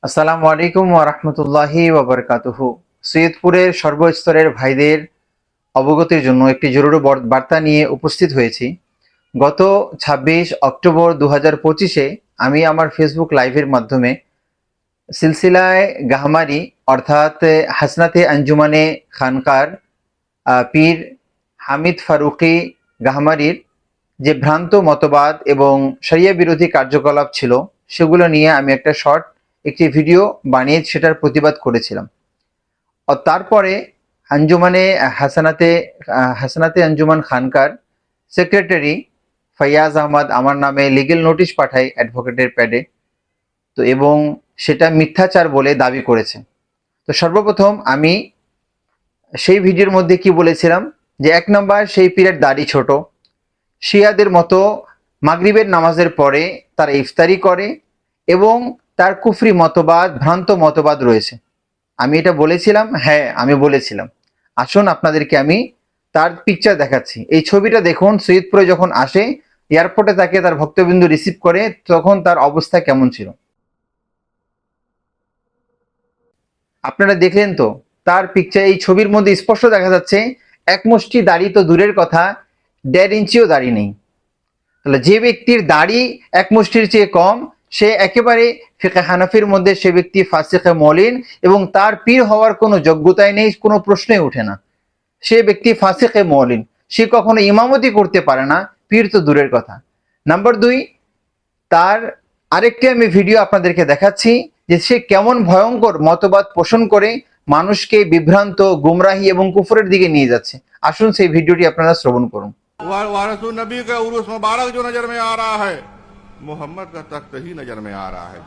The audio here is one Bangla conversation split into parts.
আসসালামু আলাইকুম ওয়া রাহমাতুল্লাহি ওয়া বারাকাতুহু। সৈয়দপুরের সর্বস্তরের ভাইদের অবগতির জন্য একটি জরুরি বার্তা নিয়ে উপস্থিত হয়েছি। গত ২৬ অক্টোবর ২০২৫-এ আমি আমার ফেসবুক লাইভের মাধ্যমে সিলসিলায়ে গাহমারি অর্থাৎ হাসনাতে আঞ্জুমানে খানকার পীর হামিদ ফারুকী গাহমারির যে ভ্রান্ত মতবাদ এবং শরিয়া বিরোধী কার্যকলাপ ছিল সেগুলো নিয়ে আমি একটি ভিডিও বানিয়ে সেটার প্রতিবাদ করেছিলাম। তারপরে আঞ্জুমানে হাসানাতে আঞ্জুমান খানকার সেক্রেটারি ফয়াজ আহমদ আমার নামে লিগেল নোটিশ পাঠায় অ্যাডভোকেটের প্যাডে, তো এবং সেটা মিথ্যাচার বলে দাবি করেছে। তো সর্বপ্রথম আমি সেই ভিডিওর মধ্যে কি বলেছিলাম যে ১ নম্বর, সেই পীরের দাড়ি ছোট, শিয়াদের মতো মাগরিবের নামাজের পরে তারা ইফতারি করে এবং তার কুফরি মতবাদ, ভ্রান্ত মতবাদ রয়েছে। আমি এটা বলেছিলাম, হ্যাঁ আমি বলেছিলাম। আসুন আপনাদেরকে আমি তার পিকচার দেখাচ্ছি। এই ছবিটা দেখুন, সৈয়দপুরে যখন আসে, এয়ারপোর্টে তাকে তার ভক্তবিন্দু রিসিভ করে, তখন তার অবস্থা কেমন ছিল আপনারা দেখলেন তো। তার পিকচার, এই ছবির মধ্যে স্পষ্ট দেখা যাচ্ছে এক মুষ্টি দাড়ি তো দূরের কথা, ১.৫ ইঞ্চিও দাড়ি নেই। তাহলে যে ব্যক্তির দাড়ি এক মুষ্টির চেয়ে কম, সে একেবারে ফিকহে হানাফির মধ্যে সে ব্যক্তি ফাসিকে মলিন এবং তার পীর হওয়ার কোনো যোগ্যতাই নেই, কোনো প্রশ্নই ওঠে না। সে ব্যক্তি ফাসিকে মলিন, সে কখনো ইমামতি করতে পারে না, পীর তো দূরের কথা। নাম্বার ২, তার আরেকটি আমি ভিডিও আপনাদেরকে দেখাচ্ছি যে সে কেমন ভয়ঙ্কর মতবাদ পোষণ করে মানুষকে বিভ্রান্ত, গুমরাহি এবং কুফরের দিকে নিয়ে যাচ্ছে। আসুন সেই ভিডিওটি আপনারা শ্রবণ করুন। वारसुल नबी का उर्स मुबारक जो नजर में आ रहा है, मोहम्मद का तख्त ही नजर में आ रहा है।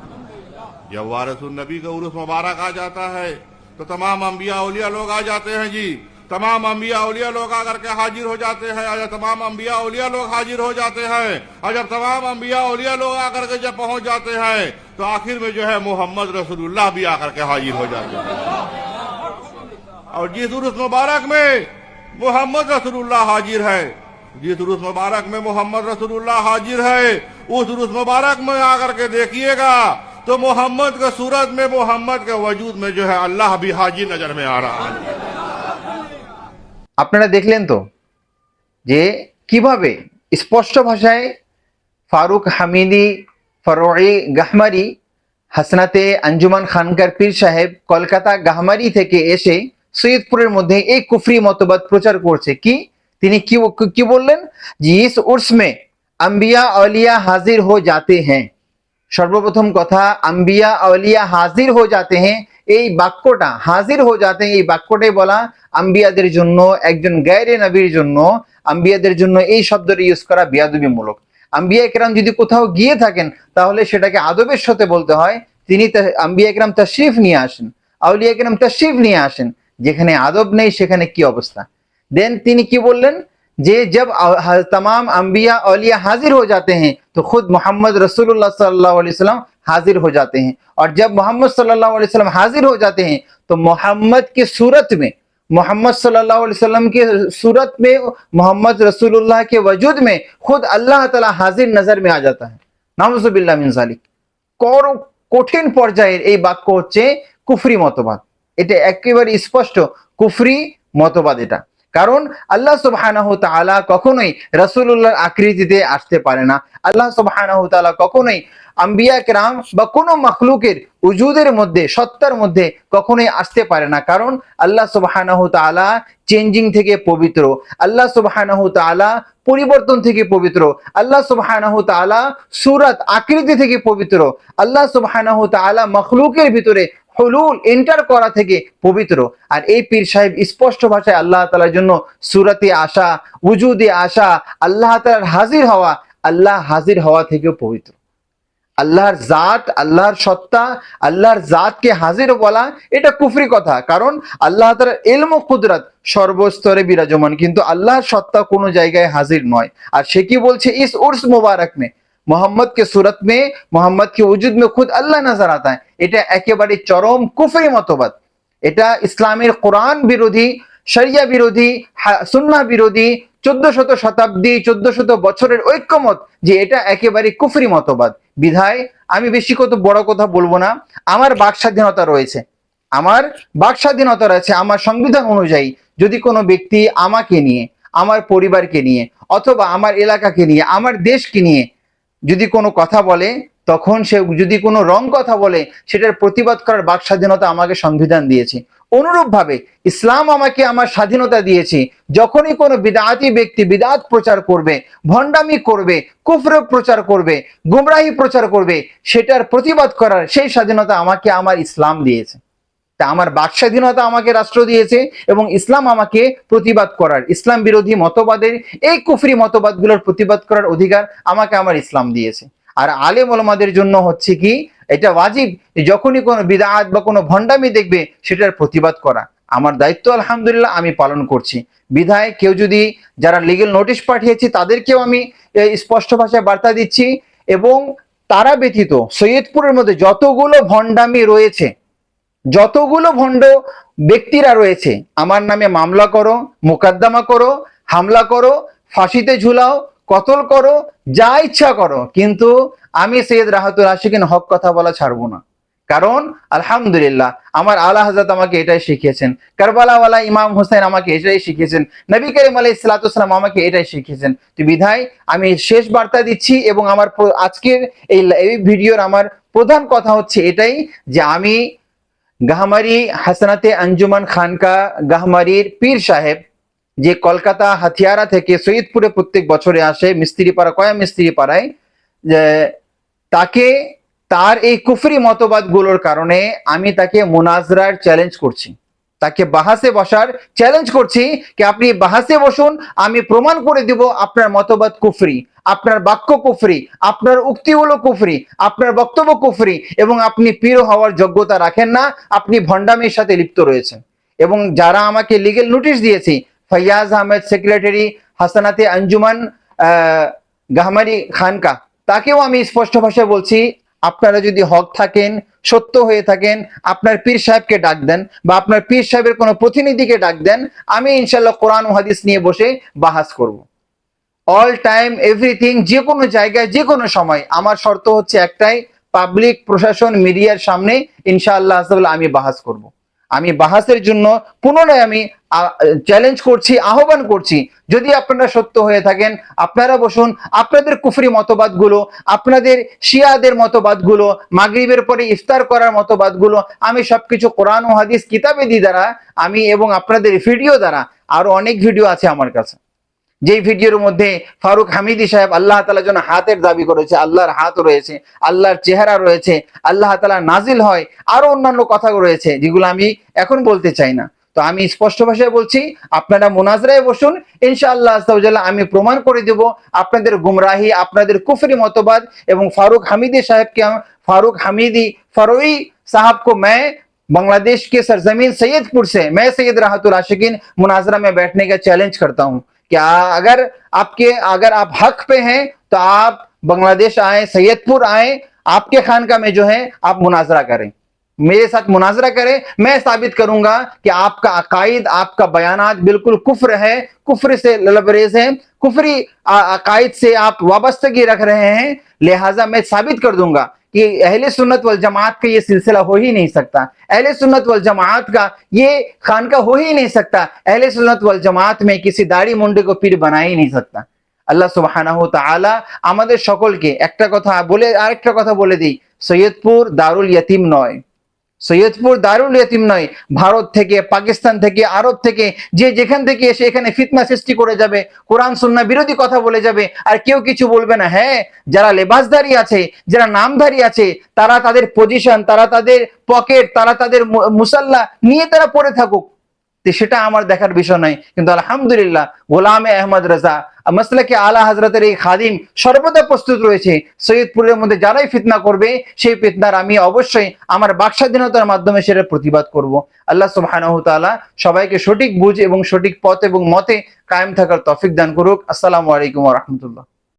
जब वारसुल नबी का उर्स मुबारक आ जाता है तो तमाम अंबिया औलिया लोग आ जाते हैं जी। तमाम अंबिया औलिया लोग आकर के हाजिर हो जाते हैं। और तमाम अंबिया औलिया लोग हाजिर हो जाते हैं और जब तमाम अंबिया औलिया लोग आकर के जब पहुंच जाते हैं तो आखिर में जो है मोहम्मद रसूलुल्लाह भी आकर के हाजिर हो जाते हैं। और जिस उर्स मुबारक में मोहम्मद रसूलुल्लाह हाजिर है, जिस उर्स मुबारक में मोहम्मद रसूलुल्लाह हाजिर है, उस उर्स मुबारक में आकर के देखिएगा तो मोहम्मद के सूरत में, मोहम्मद के वजूद में जो है अल्लाह भी हाजिर नजर में आ रहा है। আপনারা দেখলেন তো যে কিভাবে স্পষ্ট ভাষায় ফারুক হামিদি ফারুই গাহমারি হাসনাতে আঞ্জুমান খানকার পীর সাহেব কলকাতা গাহমারি থেকে এসে সৈয়দপুরের মধ্যে এই কুফরি মতবাদ প্রচার করছে। তিনি কি বললেন যে ইস উর্স মে আম্বিয়া আউলিয়া হাজির হো জাতে হ্যাঁ। সর্বপ্রথম কথা, আম্বিয়া আউলিয়া হাজির হো জাতে হ্যাঁ, এই বাক্যটা হাজির হো জাতে হ্যাঁ, এই বাক্যটাই বলা আম্বিয়াদের জন্য, একজন গায়রে নবীর জন্য, আম্বিয়াদের জন্য এই শব্দটা ইউজ করা বেয়াদবিমূলক। আম্বিয়া একরাম যদি কোথাও গিয়ে থাকেন তাহলে সেটাকে আদবের সাথে বলতে হয়। আম্বিয়া একরাম তাশরিফ নিয়ে আসেন, আউলিয়া একরাম তাশরিফ নিয়ে আসেন। যেখানে আদব নেই সেখানে কি অবস্থা। देन তিনি কি বললেন যে जब तमाम अंबिया औलिया हाजिर हो जाते हैं तो खुद मोहम्मद रसूलुल्लाह सल्लल्लाहु अलैहि वसल्लम हाजिर हो जाते हैं, और जब मोहम्मद सल्लल्लाहु अलैहि वसल्लम हाजिर हो जाते हैं तो मोहम्मद की सूरत में, मोहम्मद सल्लल्लाहु अलैहि वसल्लम की सूरत में, मोहम्मद रसूलुल्लाह के वजूद में खुद अल्लाह ताला हाजिर नजर में आ जाता है। नाउजुबिल्लाह मिन जालिक। কঠিন পর্যায়ের এই বাক্য হচ্ছে কুফরি মতবাদ। এটা একেবারে স্পষ্ট কুফরি মতবাদ এটা। কারণ আল্লাহ সুবহানাহু তাআলা কখনোই রাসূলুল্লাহর আকৃতিতে আসতে পারে না। আল্লাহ সুবহানাহু তাআলা কখনোই আম্বিয়া কেরাম বা কোনো মাখলুকের উজুদের মধ্যে, সত্তার মধ্যে কখনোই আসতে পারে না। কারণ আল্লাহ সুবহানাহু তাআলা চেঞ্জিং থেকে পবিত্র, আল্লাহ সুবহানাহু তাআলা পরিবর্তন থেকে পবিত্র, আল্লাহ সুবহানাহু তাআলা সূরত আকৃতি থেকে পবিত্র, আল্লাহ সুবহানাহু তাআলা মাখলুকের ভিতরে হুলুল এন্টার করা থেকে পবিত্র। আর এই পীর সাহেব স্পষ্ট ভাষায় আল্লাহ তাআলার জন্য সূরতে আসা, উজুদে আসা, আল্লাহ তাআলার হাজির হওয়া, আল্লাহ হাজির হওয়া থেকেও পবিত্র। আল্লাহর জাত, আল্লাহর সত্তা, আল্লাহর জাতকে হাজির বলা এটা কুফরি কথা। কারণ আল্লাহ তাআলার ইলম ও কুদরত সর্বস্তরে বিরাজমান, কিন্তু আল্লাহর সত্তা কোনো জায়গায় হাজির নয়। আর সে কি বলছে, ইস উর্স মুবারক মে मोहम्मद के सूरत में, मोहम्मद के वजूद में खुद अल्लाह नजर आता है। এটা একেবারে চরম কুফরি মতবাদ। এটা ইসলামের কোরআন বিরোধী, শরিয়া বিরোধী, সুন্নাহ বিরোধী, 1400 শতাব্দী 1400 বছরের ঐক্যমত যে এটা একেবারে কুফরি মতবাদ। বিধায় আমি বেশি বড় কথা বলবো না। আমার বাক স্বাধীনতা রয়েছে, আমার বাক স্বাধীনতা রয়েছে। আমার সংবিধান অনুযায়ী যদি কোনো ব্যক্তি আমাকে নিয়ে, আমার পরিবারকে নিয়ে, অথবা আমার এলাকাকে নিয়ে, আমার দেশকে নিয়ে যদি কোনো কথা বলে, তখন সে যদি কোনো রং কথা বলে, সেটার প্রতিবাদ করার বাক স্বাধীনতা আমাকে সংবিধান দিয়েছে। অনুরূপভাবে ইসলাম আমাকে আমার স্বাধীনতা দিয়েছে। যখনই কোনো বিদআতি ব্যক্তি বিদআত প্রচার করবে, ভণ্ডামি করবে, কুফর প্রচার করবে, গুমরাহি প্রচার করবে, সেটার প্রতিবাদ করার সেই স্বাধীনতা আমাকে আমার ইসলাম দিয়েছে। তা আমার বাক স্বাধীনতা আমাকে রাষ্ট্র দিয়েছে এবং ইসলাম আমাকে প্রতিবাদ করার, ইসলাম বিরোধী মতবাদের এই কুফরি মতবাদগুলোর প্রতিবাদ করার অধিকার আমাকে আমার ইসলাম দিয়েছে। আর আলেম ওলামাদের জন্য হচ্ছে কি এটা ওয়াজিব, যখনই কোনো বিদআত বা কোনো ভণ্ডামি দেখবে সেটার প্রতিবাদ করা। আমার দায়িত্ব আলহামদুলিল্লাহ আমি পালন করছি। বিধায় কেউ যদি, যারা লিগ্যাল নোটিশ পাঠিয়েছি তাদেরকেও আমি স্পষ্ট ভাষায় বার্তা দিচ্ছি, এবং তারা ব্যতীত সৈয়দপুরের মধ্যে যতগুলো ভণ্ডামি রয়েছে, যতগুলো ভণ্ড ব্যক্তিরা রয়েছে, আমার নামে মামলা করো, মোকদ্দমা করো, হামলা করো, ফাঁসিতে ঝুলাও, কতল করো, যা ইচ্ছা করো, কিন্তু আমি সৈয়দ রাহাতুল আশিকিন হক কথা বলা ছাড়বো না। কারণ আলহামদুলিল্লাহ আমার আলা হযরত আমাকে এটাই শিখিয়েছেন, কারবালাওয়ালা ইমাম হোসেন আমাকে এটাই শিখিয়েছেন, নবী করিম আলাইহিস সালাতু ওয়াস সালাম আমাকে এটাই শিখিয়েছেন। তো বিধায় আমি শেষ বার্তা দিচ্ছি, এবং আমার আজকের এই ভিডিওর আমার প্রধান কথা হচ্ছে এটাই যে আমি গাহমারি হাসনাতে আঞ্জুমান খানকা গাহমারির পীর সাহেব, যে কলকাতা হাতিয়ারা থেকে সৈয়দপুরে প্রত্যেক বছরে আসে মিস্ত্রিপাড়া, কয়া মিস্ত্রিপাড়ায়, তাকে তার এই কুফরি মতবাদগুলোর কারণে আমি তাকে মুনাজরার চ্যালেঞ্জ করছি, তাকে বাহাসে বসার চ্যালেঞ্জ করছি কি আপনি বাহাসে বসুন, আমি প্রমাণ করে দিব আপনার মতবাদ কুফরি, আপনার বাক্য কুফরি, আপনার উক্তিগুলো কুফরি, আপনার বক্তব্য কুফরি, এবং আপনি পীর হওয়ার যোগ্যতা রাখেন না, আপনি ভণ্ডামির সাথে লিপ্ত রয়েছেন। এবং যারা আমাকে লিগ্যাল নোটিশ দিয়েছে, ফয়াজ আহমেদ সেক্রেটারি হাসানাতে আঞ্জুমান গাহমারি খানকা, তাকেও আমি স্পষ্ট ভাষায় বলছি, আপনারা যদি হক থাকেন, সত্য হয়ে থাকেন, আপনার পীর সাহেবকে ডাক দেন বা আপনার পীর সাহেবের কোনো প্রতিনিধিকে ডাক দেন, আমি ইনশাল্লাহ কোরআন ও হাদিস নিয়ে বসে বাহাস করব। অল টাইম এভরিথিং, যে কোনো জায়গায় যে কোনো সময়। আমার শর্ত হচ্ছে একটাই, পাবলিক, প্রশাসন, মিডিয়ার সামনে ইনশাআল্লাহ আমি বাহাস করব। আমি বাহাসের জন্য পুনরায় আমি চ্যালেঞ্জ করছি, আহ্বান করছি, যদি আপনারা সত্য হয়ে থাকেন আপনারা বসুন, আপনাদের কুফরি মতবাদগুলো, আপনাদের শিয়াদের মতবাদগুলো, মাগরিবের পরে ইফতার করার মতবাদগুলো, আমি সবকিছু কোরআন ও হাদিস কিতাবেদি দ্বারা আমি, এবং আপনাদের ভিডিও দ্বারা, আরো অনেক ভিডিও আছে আমার কাছে, যেই ভিডিওর মধ্যে ফারুক হামিদি সাহেব আল্লাহ তাআলার জন্য হাতের দাবি করেছে, আল্লাহর হাত রয়েছে, আল্লাহর চেহারা রয়েছে, আল্লাহ তাআলা নাজিল হয়, আরো অন্যান্য কথা রয়েছে যেগুলো আমি এখন বলতে চাই না। তো আমি স্পষ্ট ভাষায় বলছি, আপনারা মুনাজরায় বসুন, ইনশাআল্লাহ আস্তাগফিরুল্লাহ আমি প্রমাণ করে দেব আপনাদের গুমরাহি, আপনাদের কুফরি মতবাদ। এবং ফারুক হামিদি সাহেবকে, फारूक हमीदी फरोई साहब को मैं बांग्लादेश के सरजमीन सैयदपुर से, मैं सैयद राहतुल आशिकीन मुनाजरा में बैठने का चैलेंज करता हूं। क्या अगर आप हक पे हैं तो आप बांग्लादेश आए, सैयदपुर आए, आपके खानका में जो है आप मुनाजरा करें, मेरे साथ मुनाजरा करें। मैं साबित करूंगा कि आपका अकायद, आपका बयानात बिल्कुल कुफ्र है, कुफ्र से लबरेज है, कुफरी अकायद से आप वाबस्तगी रख रहे हैं। लिहाजा मैं साबित कर दूंगा कि अहले सुन्नत वल जमात का ये सिलसिला हो ही नहीं सकता, अहले सुन्नत वल जमात का ये खानका हो ही नहीं सकता, अहले सुन्नत वल जमात में किसी दाढ़ी मुंडे को पीर बना ही नहीं सकता। আল্লাহ সুবহানাহু তাআলা আমাদের সকলকে একটা কথা বলে আরেকটা কথা বলে দিই, সৈয়দপুর দারুল ইয়তিম নয়, সৈয়দপুর দারুল ইয়তিম নয়। ভারত থেকে, পাকিস্তান থেকে, আরব থেকে যে যেখান থেকে এসে এখানে ফিতনা সৃষ্টি করে যাবে, কোরআন সুন্নাহ বিরোধী কথা বলে যাবে, আর কেউ কিছু বলবে না। হ্যাঁ, যারা লেবাসধারী আছে, যারা নামধারী আছে, তারা তাদের পজিশন, তারা তাদের পকেট, তারা তাদের মুসাল্লা নিয়ে তারা পড়ে থাকুক, সেটা আমার দেখার বিষয় নয়। কিন্তু আলহামদুলিল্লাহ গোলামে আহমদ রাজা মাসলাকে আলা হযরতের এই খাদিম সর্বদা প্রস্তুত রয়েছে, সৈয়দপুরের মধ্যে যারাই ফিতনা করবে সেই ফিতনার আমি অবশ্যই আমার বাক স্বাধীনতার মাধ্যমে সেটা প্রতিবাদ করব। আল্লাহ সুবহানাহু তাআলা সবাইকে সঠিক বুঝ এবং সঠিক পথ এবং মতে কায়েম থাকার তৌফিক দান করুক। আসসালামু আলাইকুম ওয়া রাহমাতুল্লাহ।